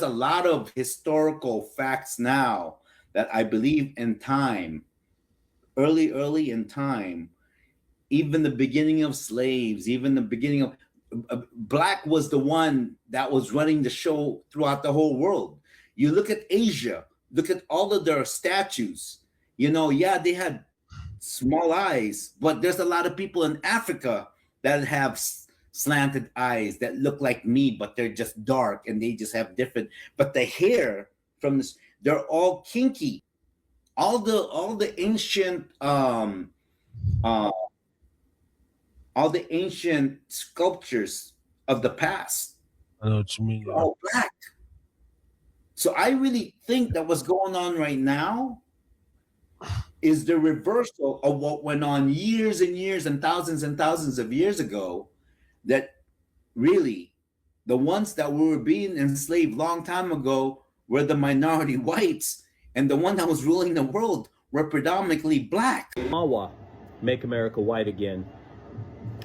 a lot of historical facts now that I believe in time, early in time, even the beginning of slaves, even the beginning of black was the one that was running the show throughout the whole world. You look at Asia, look at all of their statues. Yeah, they had small eyes, but there's a lot of people in Africa that have slanted eyes that look like me, but they're just dark and they just have different. But the hair from this, they're all kinky. All the ancient uh, all the ancient sculptures of the past I know what you mean. are Yeah. all black. So I really think that what's going on right now is the reversal of what went on years and thousands of years ago. That really, the ones that were being enslaved long time ago were the minority whites, and the one that was ruling the world were predominantly black. Mawa, Make America White Again.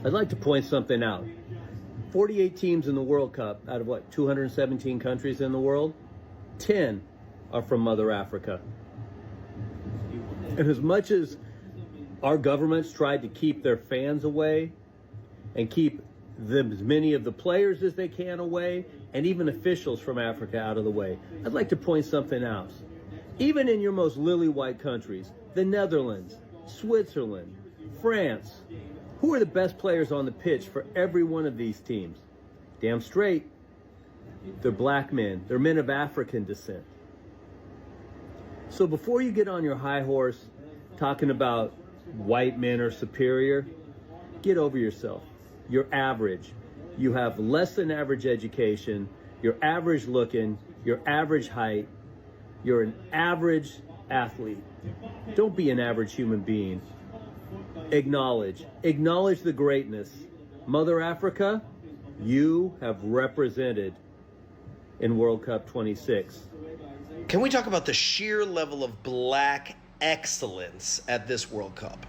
I'd like to point something out. 48 teams in the World Cup out of 217 countries in the world, 10 are from Mother Africa. And as much as our governments tried to keep their fans away and keep as many of the players as they can away, and even officials from Africa out of the way, I'd like to point something out. Even in your most lily-white countries, the Netherlands, Switzerland, France, who are the best players on the pitch for every one of these teams? Damn straight, they're black men. They're men of African descent. So before you get on your high horse talking about white men are superior, get over yourself. You're average. You have less than average education. You're average looking. You're average height. You're an average athlete. Don't be an average human being. Acknowledge the greatness. Mother Africa, you have represented in World Cup 26. Can we talk about the sheer level of black excellence at this World Cup?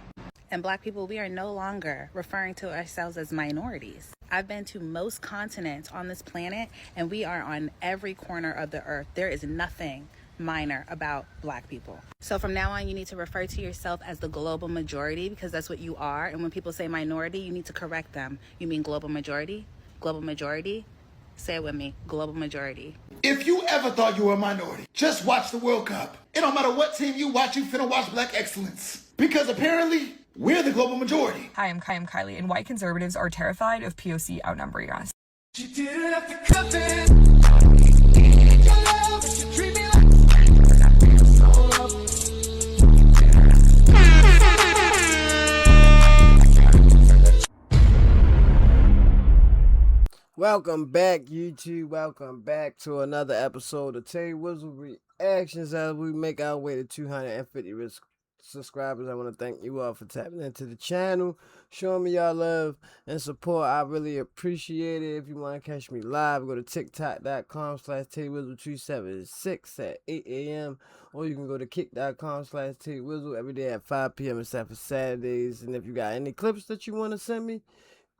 And black people, we are no longer referring to ourselves as minorities. I've been to most continents on this planet, and we are on every corner of the earth. There is nothing minor about black people. So from now on, you need to refer to yourself as the global majority, because that's what you are. And when people say minority, you need to correct them. You mean global majority? Global majority? Say it with me. Global majority. If you ever thought you were a minority, just watch the World Cup. It don't matter what team you watch, you finna watch black excellence. Because apparently, we're the global majority. Hi, I'm Kylie, and white conservatives are terrified of POC outnumbering us. She didn't have to cut it. Welcome back, YouTube. Welcome back to another episode of Tay Wizzle Reactions as we make our way to 250 subscribers. I want to thank you all for tapping into the channel, showing me y'all love and support. I really appreciate it. If you want to catch me live, go to tiktok.com/TayWizzle276 at 8 a.m. or you can go to kick.com/TayWizzle every day at 5 p.m. except for Saturdays. And if you got any clips that you want to send me,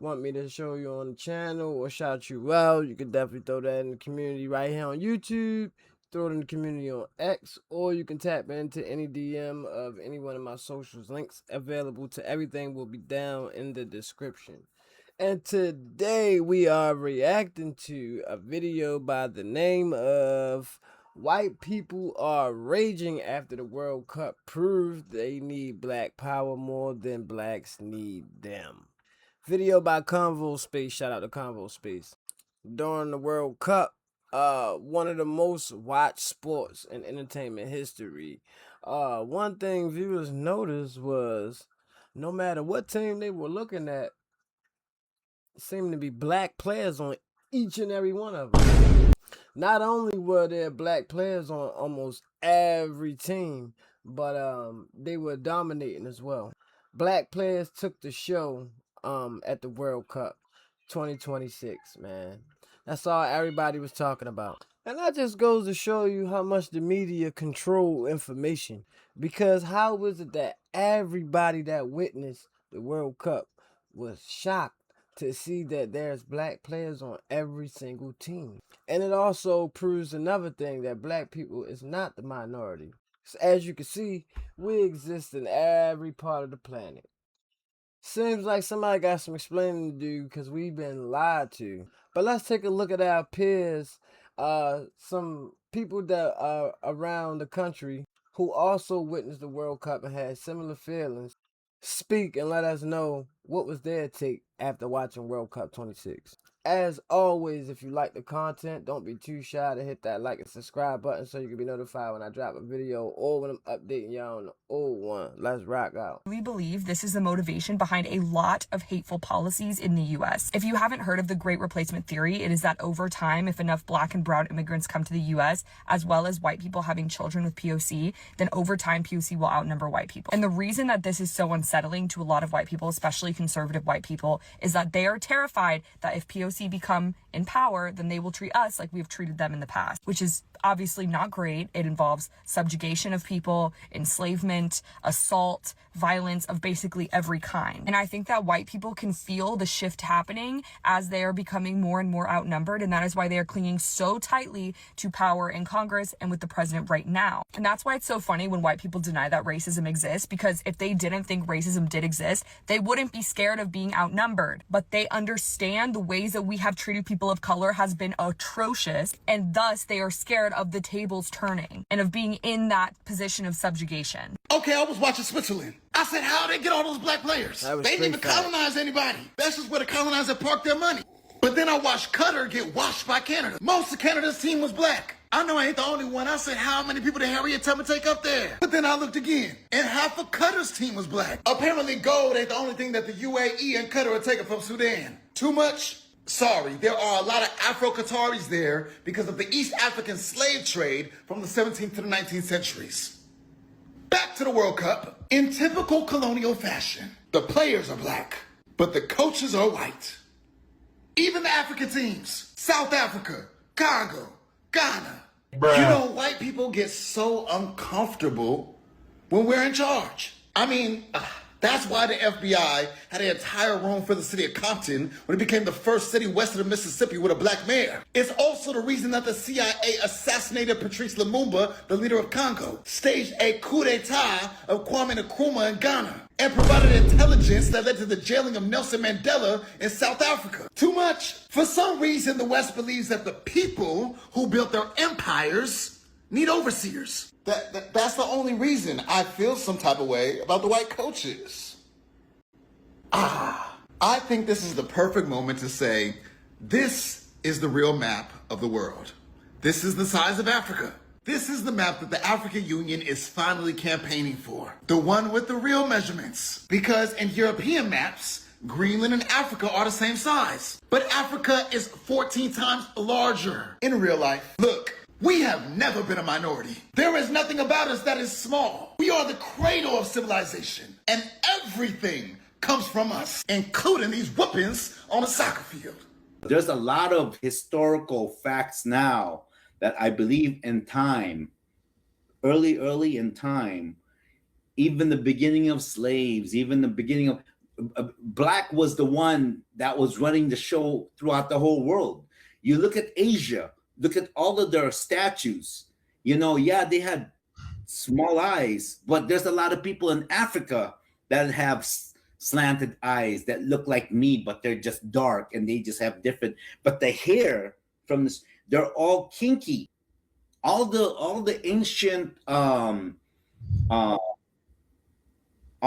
want me to show you on the channel or shout you out, you can definitely throw that in the community right here on YouTube, throw it in the community on X, or you can tap into any DM of any one of my socials. Links available to everything will be down in the description. And today we are reacting to a video by the name of "White People Are Raging After the World Cup Proved They Need Black Power More Than Blacks Need Them." Video by Convo Space. Shout out to Convo Space. During the World Cup, one of the most watched sports in entertainment history. One thing viewers noticed was no matter what team they were looking at, seemed to be black players on each and every one of them. Not only were there black players on almost every team, but they were dominating as well. Black players took the show at the World Cup 2026, man. That's all everybody was talking about. And that just goes to show you how much the media control information. Because how is it that everybody that witnessed the World Cup was shocked to see that there's black players on every single team. And it also proves another thing, that black people is not the minority. So as you can see, we exist in every part of the planet. Seems like somebody got some explaining to do because we've been lied to. But let's take a look at our peers, some people that are around the country who also witnessed the World Cup and had similar feelings. Speak and let us know what was their take after watching World Cup 26. As always, if you like the content, don't be too shy to hit that like and subscribe button so you can be notified when I drop a video or when I'm updating y'all on the old one. Let's rock out. We believe this is the motivation behind a lot of hateful policies in the US. If you haven't heard of the Great Replacement Theory, it is that over time, if enough black and brown immigrants come to the US, as well as white people having children with POC, then over time, POC will outnumber white people. And the reason that this is so unsettling to a lot of white people, especially conservative white people, is that they are terrified that if POC become in power, then they will treat us like we've treated them in the past, which is obviously not great. It involves subjugation of people, enslavement, assault, violence of basically every kind. And I think that white people can feel the shift happening as they are becoming more and more outnumbered, and that is why they are clinging so tightly to power in Congress and with the president right now. And that's why it's so funny when white people deny that racism exists, because if they didn't think racism did exist, they wouldn't be scared of being outnumbered. But they understand the ways that we have treated people of color has been atrocious, and thus they are scared of the tables turning and of being in that position of subjugation. Okay, I was watching Switzerland. I said, how'd they get all those black players? They didn't even colonize anybody. That's just where the colonizers parked their money. But then I watched Qatar get washed by Canada. Most of Canada's team was black. I know I ain't the only one. I said, how many people did Harriet Tubman take up there? But then I looked again, and half of Qatar's team was black. Apparently gold ain't the only thing that the UAE and Qatar are taking from Sudan. Too much? Sorry, there are a lot of Afro-Qataris there because of the East African slave trade from the 17th to the 19th centuries. Back to the World Cup. In typical colonial fashion, the players are black, but the coaches are white. Even the African teams, South Africa, Congo, Ghana. Bruh. You know, white people get so uncomfortable when we're in charge. I mean, that's why the FBI had an entire room for the city of Compton when it became the first city west of the Mississippi with a black mayor. It's also the reason that the CIA assassinated Patrice Lumumba, the leader of Congo, staged a coup d'etat of Kwame Nkrumah in Ghana, and provided intelligence that led to the jailing of Nelson Mandela in South Africa. Too much? For some reason, the West believes that the people who built their empires need overseers. That's the only reason I feel some type of way about the white coaches. I think this is the perfect moment to say, this is the real map of the world. This is the size of Africa. This is the map that the African Union is finally campaigning for. The one with the real measurements. Because in European maps, Greenland and Africa are the same size. But Africa is 14 times larger in real life. Look. We have never been a minority. There is nothing about us that is small. We are the cradle of civilization, and everything comes from us, including these whoopings on a soccer field. There's a lot of historical facts now that I believe in time, early in time, even the beginning of slaves, even the beginning of black was the one that was running the show throughout the whole world. You look at Asia. Look at all of their statues. You know, yeah, they had small eyes, but there's a lot of people in Africa that have slanted eyes that look like me, but they're just dark and they just have different. But the hair from this, they're all kinky. All the ancient all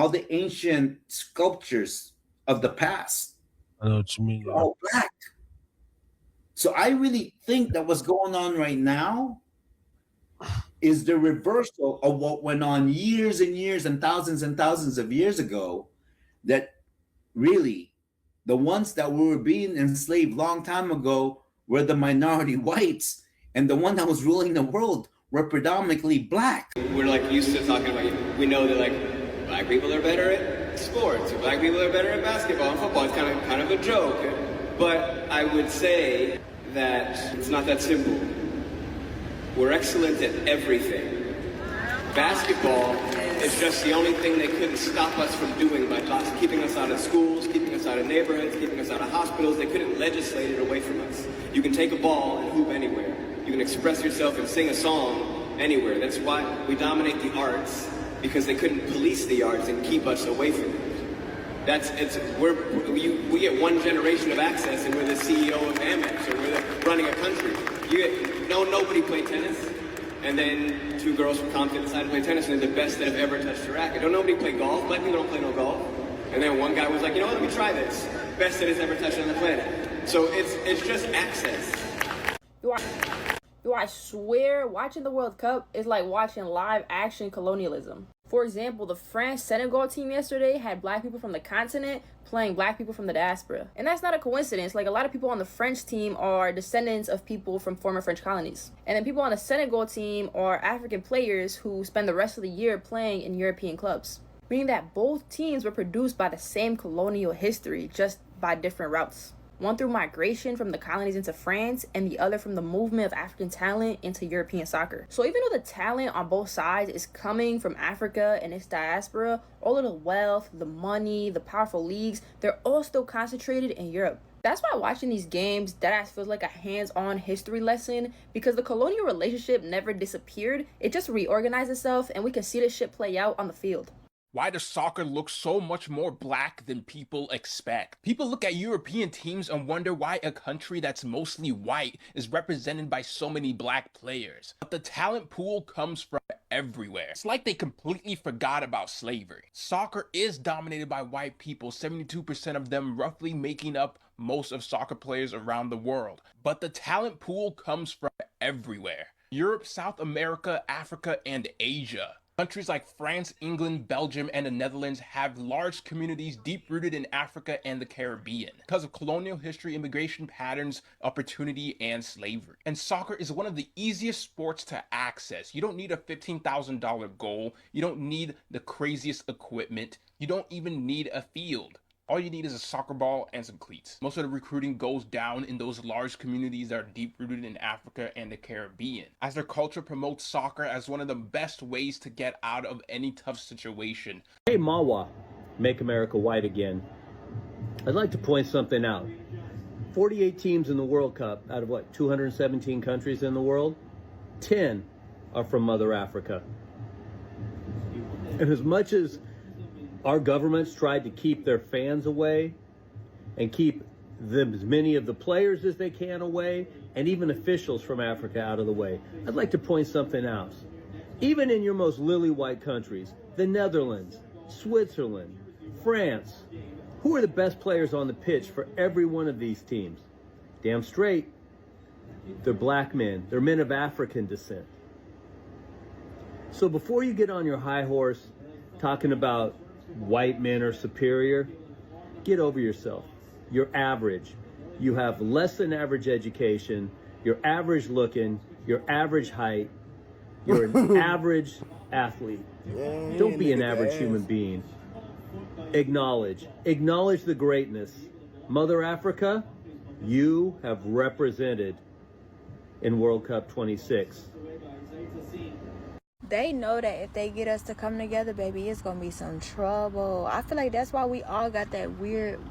the ancient sculptures of the past. I know what you mean. They're all black. So I really think that what's going on right now is the reversal of what went on years and years and thousands of years ago, that really the ones that were being enslaved long time ago were the minority whites, and the one that was ruling the world were predominantly black. We're like used to talking about, we know that like black people are better at sports, or black people are better at basketball and football. It's kind of a joke. But I would say that it's not that simple. We're excellent at everything. Basketball It's just the only thing they couldn't stop us from doing by keeping us out of schools, keeping us out of neighborhoods, keeping us out of hospitals. They couldn't legislate it away from us. You can take a ball and hoop anywhere. You can express yourself and sing a song anywhere. That's why we dominate the arts, because they couldn't police the arts and keep us away from it. We get one generation of access, and we're the CEO of Amex, or we're running a country. Nobody played tennis, and then two girls from Compton decided to play tennis, and they're the best that have ever touched a racket. Don't nobody play golf? Black people don't play no golf. And then one guy was like, you know what? Let me try this. Best that has ever touched on the planet. So it's just access. I swear, watching the World Cup is like watching live action colonialism. For example, the France-Senegal team yesterday had black people from the continent playing black people from the diaspora. And that's not a coincidence. Like, a lot of people on the French team are descendants of people from former French colonies. And then people on the Senegal team are African players who spend the rest of the year playing in European clubs. Meaning that both teams were produced by the same colonial history, just by different routes. One through migration from the colonies into France, and the other from the movement of African talent into European soccer. So even though the talent on both sides is coming from Africa and its diaspora, all of the wealth, the money, the powerful leagues, they're all still concentrated in Europe. That's why watching these games, deadass feels like a hands-on history lesson, because the colonial relationship never disappeared. It just reorganized itself, and we can see this shit play out on the field. Why does soccer look so much more black than people expect? People look at European teams and wonder why a country that's mostly white is represented by so many black players. But the talent pool comes from everywhere. It's like they completely forgot about slavery. Soccer is dominated by white people, 72% of them roughly making up most of soccer players around the world. But the talent pool comes from everywhere. Europe, South America, Africa, and Asia. Countries like France, England, Belgium, and the Netherlands have large communities deep-rooted in Africa and the Caribbean because of colonial history, immigration patterns, opportunity, and slavery. And soccer is one of the easiest sports to access. You don't need a $15,000 goal. You don't need the craziest equipment. You don't even need a field. All you need is a soccer ball and some cleats. Most of the recruiting goes down in those large communities that are deep-rooted in Africa and the Caribbean, as their culture promotes soccer as one of the best ways to get out of any tough situation. Hey, Mawa, Make America White Again. I'd like to point something out. 48 teams in the World Cup out of 217 countries in the world? 10 are from Mother Africa. And as much as our governments tried to keep their fans away and keep as many of the players as they can away, and even officials from Africa out of the way, I'd like to point something out. Even in your most lily-white countries, the Netherlands, Switzerland, France, who are the best players on the pitch for every one of these teams? Damn straight, they're black men. They're men of African descent. So before you get on your high horse talking about white men are superior, get over yourself. You're average. You have less than average education. You're average looking. You're average height. You're an average athlete. Don't be an average human being. Acknowledge the greatness. Mother Africa, you have represented in World Cup 26. They know that if they get us to come together, baby, it's gonna be some trouble. I feel like that's why we all got that weird,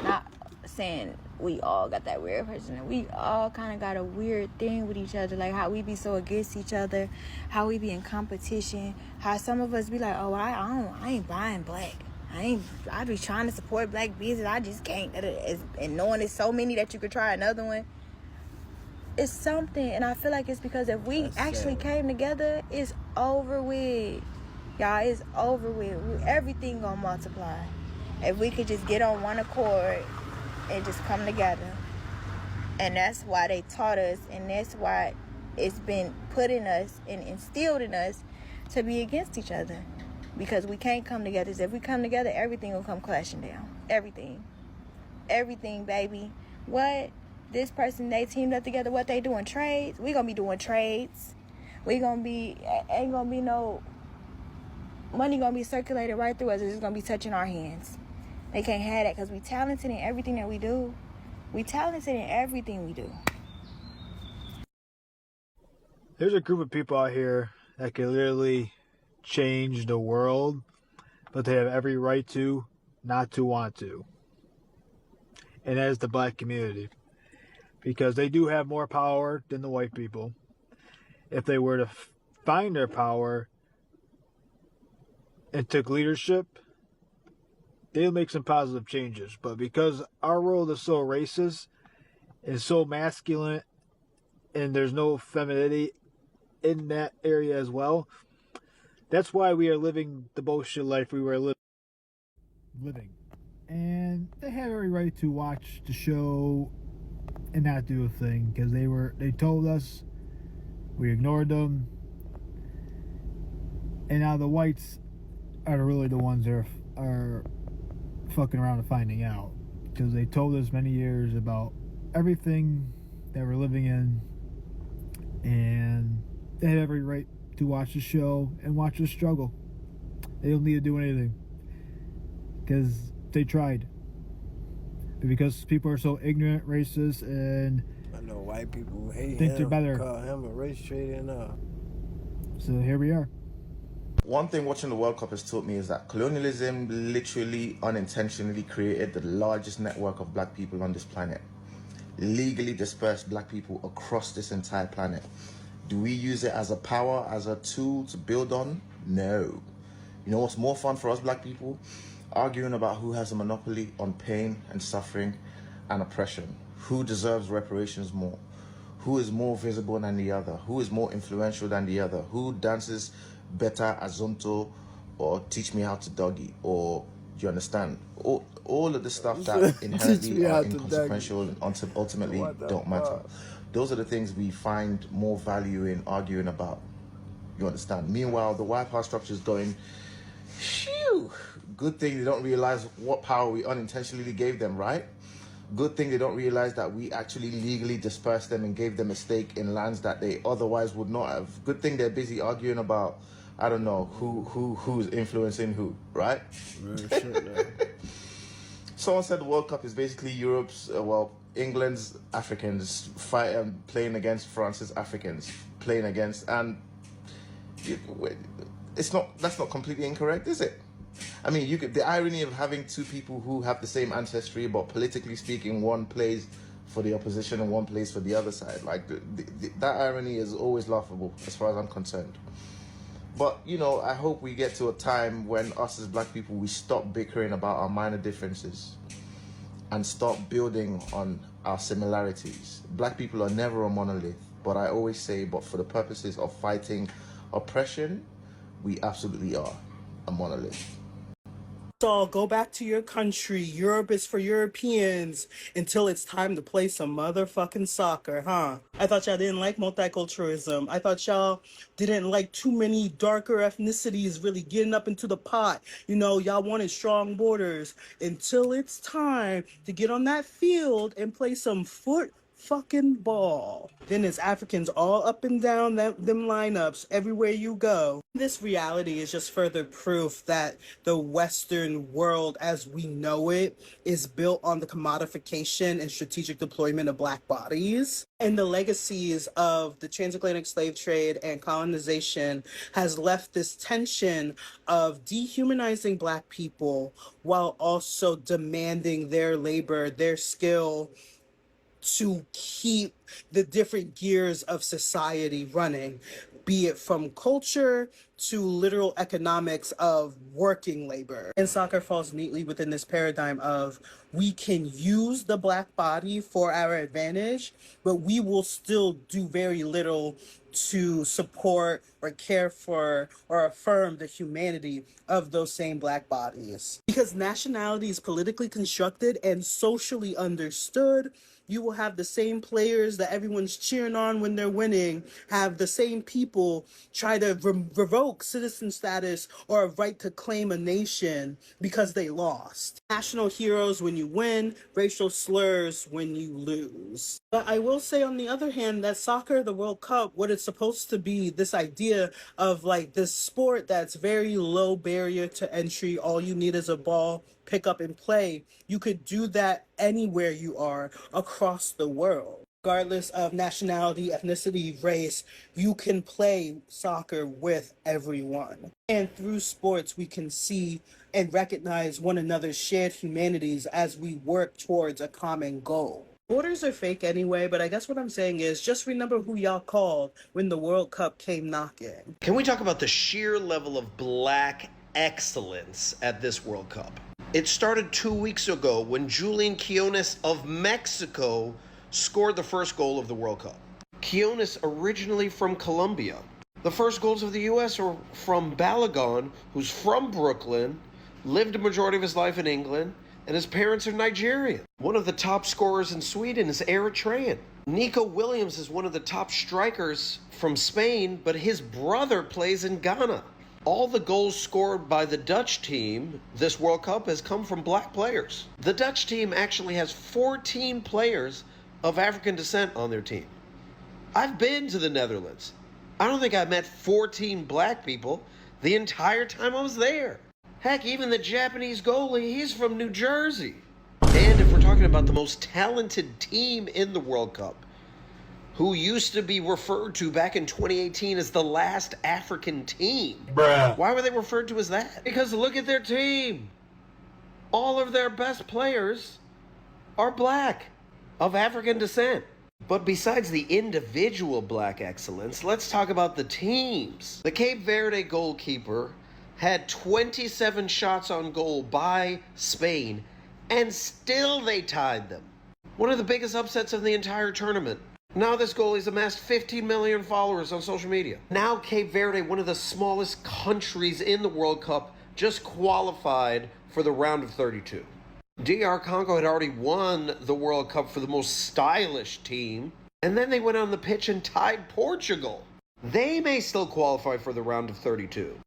not saying we all got that weird person, we all kind of got a weird thing with each other, like how we be so against each other, how we be in competition, how some of us be like, oh, I ain't buying black. I be trying to support black business, I just can't. And knowing it's so many that you could try another one, it's something. And I feel like it's because if we actually came together, it's over with. Y'all, it's over with. Everything gonna multiply. If we could just get on one accord and just come together. And that's why they taught us, and that's why it's been put in us and instilled in us to be against each other. Because we can't come together. So if we come together, everything will come clashing down. Everything. Everything, baby. What? This person, they teamed up together. What they doing? Trades? We gonna be doing trades. Ain't gonna be no money gonna be circulated right through us. It's just gonna be touching our hands. They can't have that because we talented in everything that we do. We talented in everything we do. There's a group of people out here that can literally change the world, but they have every right to not to want to. And that is the black community. Because they do have more power than the white people. If they were to find their power and took leadership, they'll make some positive changes. But because our world is so racist and so masculine and there's no femininity in that area as well, that's why we are living the bullshit life we were living. And they have every right to watch the show and not do a thing because they told us, we ignored them, and now the whites are really the ones that are fucking around and finding out, because they told us many years about everything that we're living in, and they have every right to watch the show and watch the struggle. They don't need to do anything because they tried. But because people are so ignorant, racist, and I know white people hate think him, they're better. call him a race traitor and So here we are. One thing watching the World Cup has taught me is that colonialism literally unintentionally created the largest network of black people on this planet. Legally dispersed black people across this entire planet. Do we use it as a power, as a tool to build on? No. You know what's more fun for us black people? Arguing about who has a monopoly on pain and suffering and oppression. Who deserves reparations more? Who is more visible than the other? Who is more influential than the other? Who dances better azonto or teach me how to doggy? Or do you understand? All of the stuff that inherently are inconsequential and ultimately don't matter. Those are the things we find more value in arguing about. You understand? Meanwhile, the white power structure is going, phew. Good thing they don't realize what power we unintentionally gave them, right? Good thing they don't realize that we actually legally dispersed them and gave them a stake in lands that they otherwise would not have. Good thing they're busy arguing about, I don't know, who's influencing who, right? Someone said the World Cup is basically Europe's, England's Africans playing against France's Africans playing against, and that's not completely incorrect, is it? I mean, the irony of having two people who have the same ancestry, but politically speaking, one plays for the opposition and one plays for the other side. Like, that irony is always laughable, as far as I'm concerned. But, I hope we get to a time when us as black people, we stop bickering about our minor differences and start building on our similarities. Black people are never a monolith, but I always say, but for the purposes of fighting oppression, we absolutely are a monolith. So go back to your country. Europe is for Europeans until it's time to play some motherfucking soccer, huh? I thought y'all didn't like multiculturalism. I thought y'all didn't like too many darker ethnicities really getting up into the pot. Y'all wanted strong borders until it's time to get on that field and play some fucking ball. Then it's Africans all up and down them lineups everywhere you go. This reality is just further proof that the Western world as we know it is built on the commodification and strategic deployment of black bodies. And the legacies of the transatlantic slave trade and colonization has left this tension of dehumanizing black people while also demanding their labor, their skill, to keep the different gears of society running, be it from culture to literal economics of working labor. And soccer falls neatly within this paradigm of we can use the black body for our advantage, but we will still do very little to support or care for or affirm the humanity of those same black bodies. Because nationality is politically constructed and socially understood, you will have the same players that everyone's cheering on when they're winning, have the same people try to revoke citizen status or a right to claim a nation because they lost. National heroes when you win, racial slurs when you lose. But I will say on the other hand that soccer, the World Cup, what it's supposed to be, this idea of like this sport that's very low barrier to entry, all you need is a ball, pick up and play. You could do that anywhere you are across the world. Regardless of nationality, ethnicity, race, you can play soccer with everyone. And through sports, we can see and recognize one another's shared humanities as we work towards a common goal. Borders are fake anyway, but I guess what I'm saying is just remember who y'all called when the World Cup came knocking. Can we talk about the sheer level of black excellence at this World Cup? It started 2 weeks ago when Julian Quinones of Mexico scored the first goal of the World Cup. Quinones originally from Colombia. The first goals of the U.S. are from Balogun, who's from Brooklyn, lived a majority of his life in England, and his parents are Nigerian. One of the top scorers in Sweden is Eritrean. Nico Williams is one of the top strikers from Spain, but his brother plays in Ghana. All the goals scored by the Dutch team this World Cup has come from black players. The Dutch team actually has 14 players of African descent on their team. I've been to the Netherlands. I don't think I met 14 black people the entire time I was there. Heck, even the Japanese goalie, he's from New Jersey. And if we're talking about the most talented team in the World Cup, who used to be referred to back in 2018 as the last African team. Bruh. Why were they referred to as that? Because look at their team. All of their best players are black, of African descent. But besides the individual black excellence, let's talk about the teams. The Cape Verde goalkeeper had 27 shots on goal by Spain, and still they tied them. One of the biggest upsets of the entire tournament. Now this goalie's amassed 15 million followers on social media. Now Cape Verde, one of the smallest countries in the World Cup, just qualified for the round of 32. DR Congo had already won the World Cup for the most stylish team, and then they went on the pitch and tied Portugal. They may still qualify for the round of 32.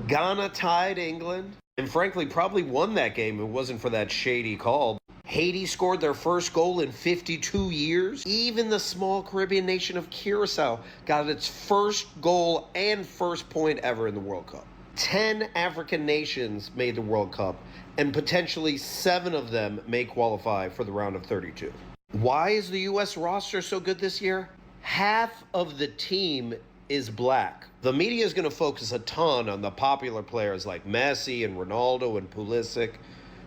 Ghana tied England, and frankly probably won that game if it wasn't for that shady call. Haiti scored their first goal in 52 years. Even the small Caribbean nation of Curacao got its first goal and first point ever in the World Cup. 10 African nations made the World Cup, and potentially 7 of them may qualify for the round of 32. Why is the U.S. roster so good this year? Half of the team is black. The media is going to focus a ton on the popular players like Messi and Ronaldo and Pulisic.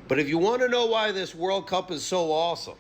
But if you want to know why this World Cup is so awesome,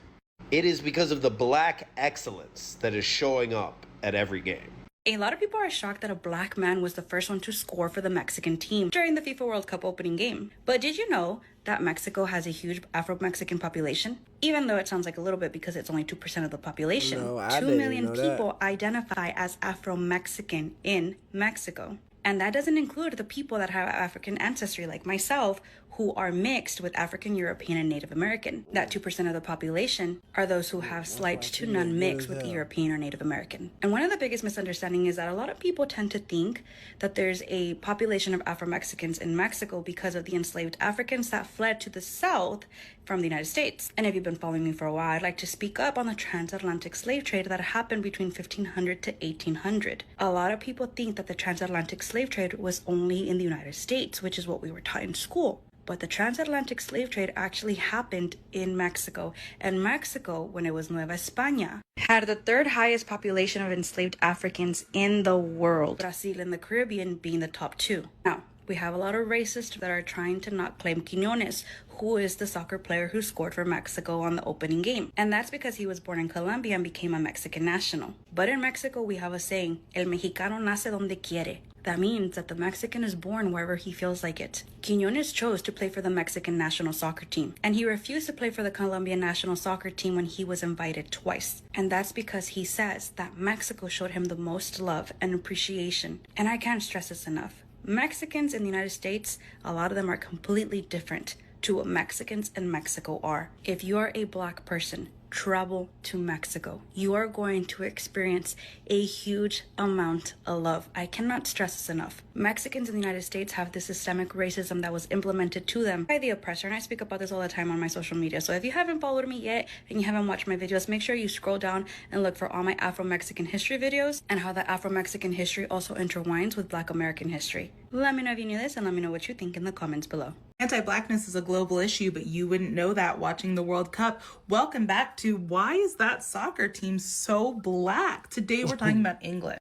it is because of the black excellence that is showing up at every game. A lot of people are shocked that a black man was the first one to score for the Mexican team during the FIFA World Cup opening game. But did you know that Mexico has a huge Afro-Mexican population? Even though it sounds like a little bit because it's only 2% of the population. No, 2 million people identify as Afro-Mexican in Mexico. And that doesn't include the people that have African ancestry like myself, who are mixed with African, European, and Native American. That 2% of the population are those who have slight to none mix with European or Native American. And one of the biggest misunderstandings is that a lot of people tend to think that there's a population of Afro-Mexicans in Mexico because of the enslaved Africans that fled to the south from the United States. And if you've been following me for a while, I'd like to speak up on the transatlantic slave trade that happened between 1500 to 1800. A lot of people think that the transatlantic slave trade was only in the United States, which is what we were taught in school. But the transatlantic slave trade actually happened in Mexico. And Mexico, when it was Nueva España, had the 3rd highest population of enslaved Africans in the world. Brazil and the Caribbean being the top 2. Now, we have a lot of racists that are trying to not claim Quinones, who is the soccer player who scored for Mexico on the opening game. And that's because he was born in Colombia and became a Mexican national. But in Mexico, we have a saying, El Mexicano nace donde quiere. That means that the Mexican is born wherever he feels like it. Quinones chose to play for the Mexican national soccer team, and he refused to play for the Colombian national soccer team when he was invited twice. And that's because he says that Mexico showed him the most love and appreciation. And I can't stress this enough. Mexicans in the United States, a lot of them are completely different to what Mexicans in Mexico are. If you are a black person, travel to Mexico. You are going to experience a huge amount of love. I cannot stress this enough. Mexicans in the United States have this systemic racism that was implemented to them by the oppressor, and I speak about this all the time on my social media. So if you haven't followed me yet and you haven't watched my videos, make sure you scroll down and look for all my Afro-Mexican history videos and how the Afro-Mexican history also intertwines with Black American history. Let me know if you knew this and let me know what you think in the comments below. Anti-blackness is a global issue, but you wouldn't know that watching the World Cup. Welcome back to Why is that soccer team so black? Today we're talking about England.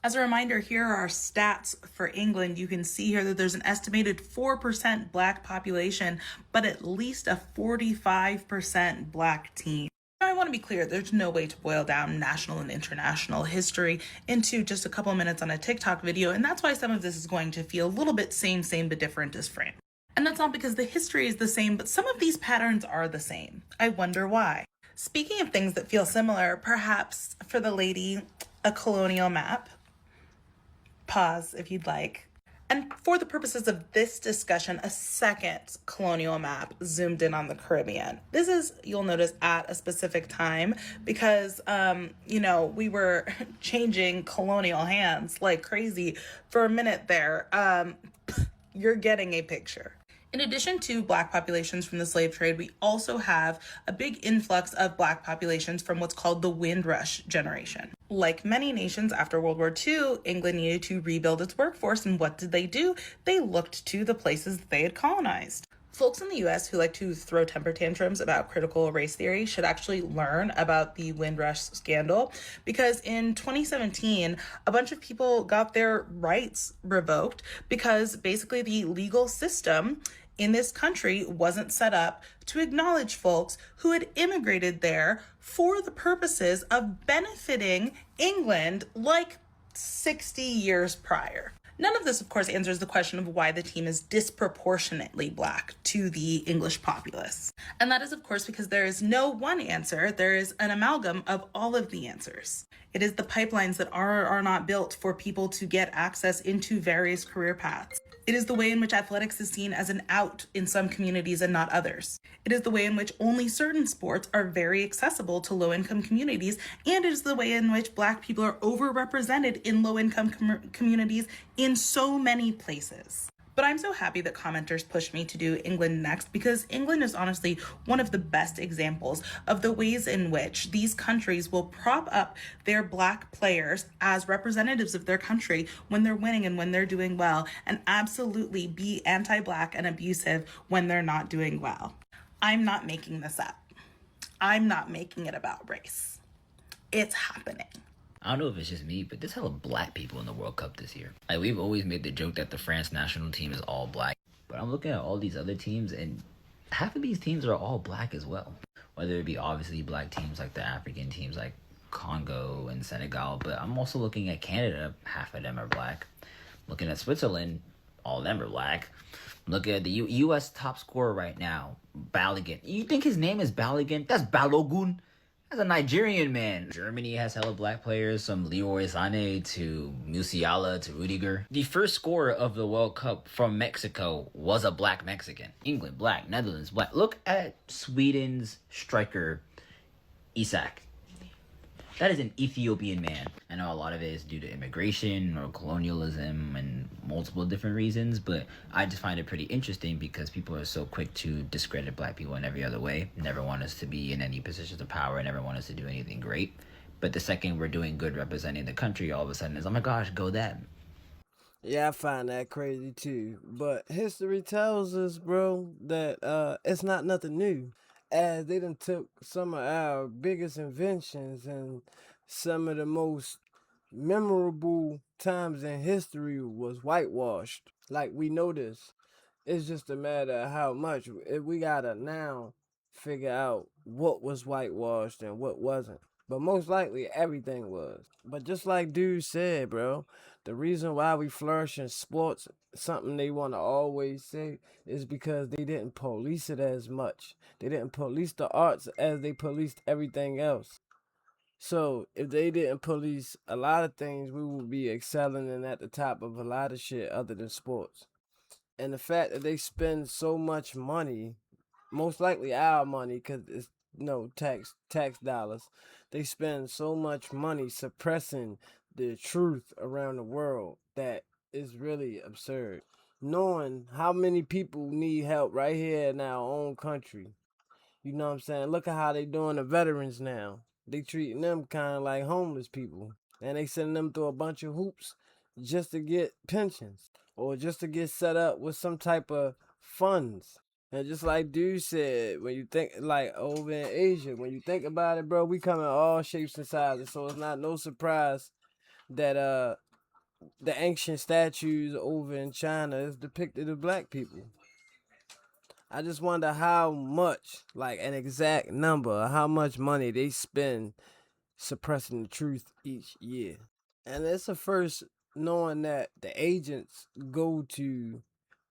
As a reminder, here are our stats for England. You can see here that there's an estimated 4% black population, but at least a 45% black team. I want to be clear, there's no way to boil down national and international history into just a couple minutes on a TikTok video, and that's why some of this is going to feel a little bit same but different as framed. And that's not because the history is the same, but some of these patterns are the same. I wonder why. Speaking of things that feel similar, perhaps for the lady, a colonial map. Pause if you'd like. And for the purposes of this discussion, a second colonial map zoomed in on the Caribbean. This is, you'll notice, at a specific time because, we were changing colonial hands like crazy for a minute there. You're getting a picture. In addition to black populations from the slave trade, we also have a big influx of black populations from what's called the Windrush generation. Like many nations after World War II, England needed to rebuild its workforce, and what did? They looked to the places that they had colonized. Folks in the US who like to throw temper tantrums about critical race theory should actually learn about the Windrush scandal, because in 2017, a bunch of people got their rights revoked because basically the legal system in this country wasn't set up to acknowledge folks who had immigrated there for the purposes of benefiting England like 60 years prior. None of this, of course, answers the question of why the team is disproportionately black to the English populace. And that is, of course, because there is no one answer. There is an amalgam of all of the answers. It is the pipelines that are or are not built for people to get access into various career paths. It is the way in which athletics is seen as an out in some communities and not others. It is the way in which only certain sports are very accessible to low-income communities, and it is the way in which Black people are overrepresented in low-income communities in so many places. But I'm so happy that commenters pushed me to do England next, because England is honestly one of the best examples of the ways in which these countries will prop up their Black players as representatives of their country when they're winning and when they're doing well, and absolutely be anti-Black and abusive when they're not doing well. I'm not making this up. I'm not making it about race. It's happening. I don't know if it's just me, but there's hella black people in the World Cup this year. Like, we've always made the joke that the France national team is all black. But I'm looking at all these other teams, and half of these teams are all black as well. Whether it be obviously black teams like the African teams like Congo and Senegal, but I'm also looking at Canada, half of them are black. Looking at Switzerland, all of them are black. Look at the U.S. top scorer right now, Balogun. You think his name is Balogun? That's Balogun. That's a Nigerian man. Germany has hella black players, from Leroy Sané to Musiala to Rudiger. The first scorer of the World Cup from Mexico was a black Mexican. England, black. Netherlands, black. Look at Sweden's striker, Isak. That is an Ethiopian man. I know a lot of it is due to immigration or colonialism and multiple different reasons, but I just find it pretty interesting because people are so quick to discredit black people in every other way. Never want us to be in any positions of power, never want us to do anything great. But the second we're doing good representing the country, all of a sudden it's, oh my gosh, go them. Yeah, I find that crazy too. But history tells us, bro, that it's not nothing new. As they done took some of our biggest inventions and some of the most memorable times in history was whitewashed. Like, we know this. It's just a matter of how much. We gotta now figure out what was whitewashed and what wasn't. But most likely everything was. But just like dude said, bro, the reason why we flourish in sports, something they want to always say, is because they didn't police it as much. They didn't police the arts as they policed everything else. So if they didn't police a lot of things, we would be excelling and at the top of a lot of shit other than sports. And the fact that they spend so much money, most likely our money, because it's tax dollars, they spend so much money suppressing the truth around the world that is really absurd. Knowing how many people need help right here in our own country. You know what I'm saying? Look at how they doing the veterans now. They treating them kind of like homeless people. And they sending them through a bunch of hoops just to get pensions. or just to get set up with some type of funds. And just like dude said, when you think like over in Asia, when you think about it, bro, we come in all shapes and sizes. So it's not no surprise that the ancient statues over in China is depicted of black people. I just wonder how much, like an exact number, how much money they spend suppressing the truth each year. And it's a first knowing that the agents go to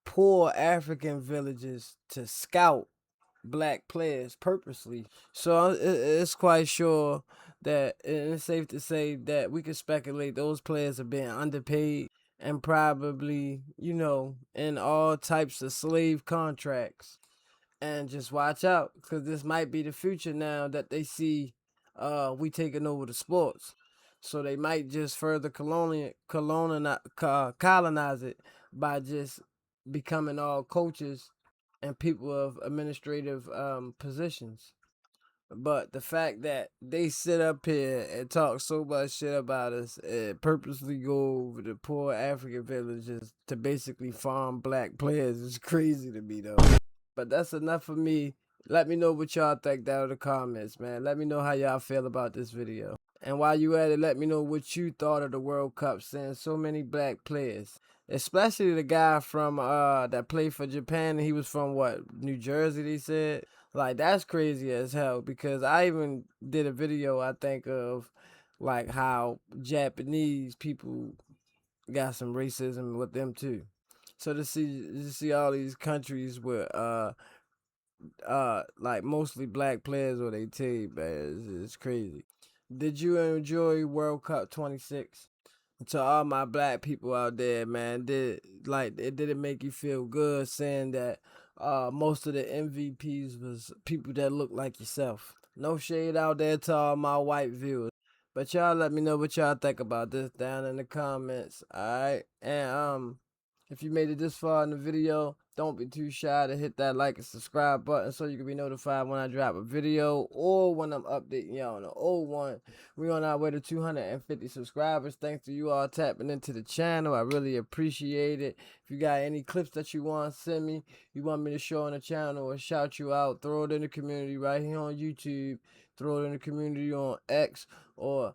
poor African villages to scout black players purposely. So it's quite sure that it's safe to say that we can speculate those players are being underpaid and probably, in all types of slave contracts. And just watch out, because this might be the future now that they see we taking over the sports. So they might just further colonize it by just becoming all coaches and people of administrative positions. But the fact that they sit up here and talk so much shit about us and purposely go over to poor African villages to basically farm black players is crazy to me, though. But that's enough for me. Let me know what y'all think down in the comments, man. Let me know how y'all feel about this video. And while you at it, let me know what you thought of the World Cup, seeing so many black players. Especially the guy from that played for Japan. He was from what, New Jersey, they said. Like, that's crazy as hell, because I even did a video, I think, of like how Japanese people got some racism with them too. So to see all these countries with like mostly black players on their team, man, it's crazy. Did you enjoy World Cup 26? To all my black people out there, man, did it make you feel good saying that most of the MVPs was people that look like yourself? No shade out there to all my white viewers, but y'all let me know what y'all think about this down in the comments. All right, and if you made it this far in the video, don't be too shy to hit that like and subscribe button so you can be notified when I drop a video or when I'm updating y'all on the old one. We on our way to 250 subscribers. Thanks to you all tapping into the channel. I really appreciate it. If you got any clips that you want to send me, you want me to show on the channel or shout you out, throw it in the community right here on YouTube. Throw it in the community on X, or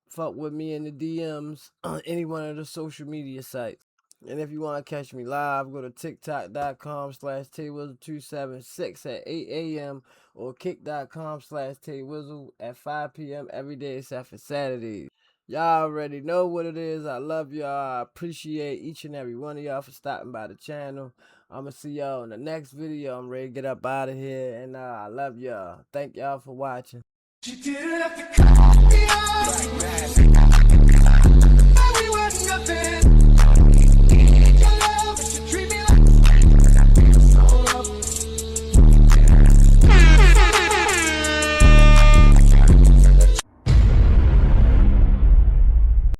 fuck with me in the DMs on any one of the social media sites. And if you want to catch me live, go to tiktok.com/taywizzle276 at 8 a.m. or kick.com/taywizzle at 5 p.m. every day except for Saturdays. Y'all already know what it is. I love y'all. I appreciate each and every one of y'all for stopping by the channel. I'm going to see y'all in the next video. I'm ready to get up out of here. And I love y'all. Thank y'all for watching. She didn't have to cut me off.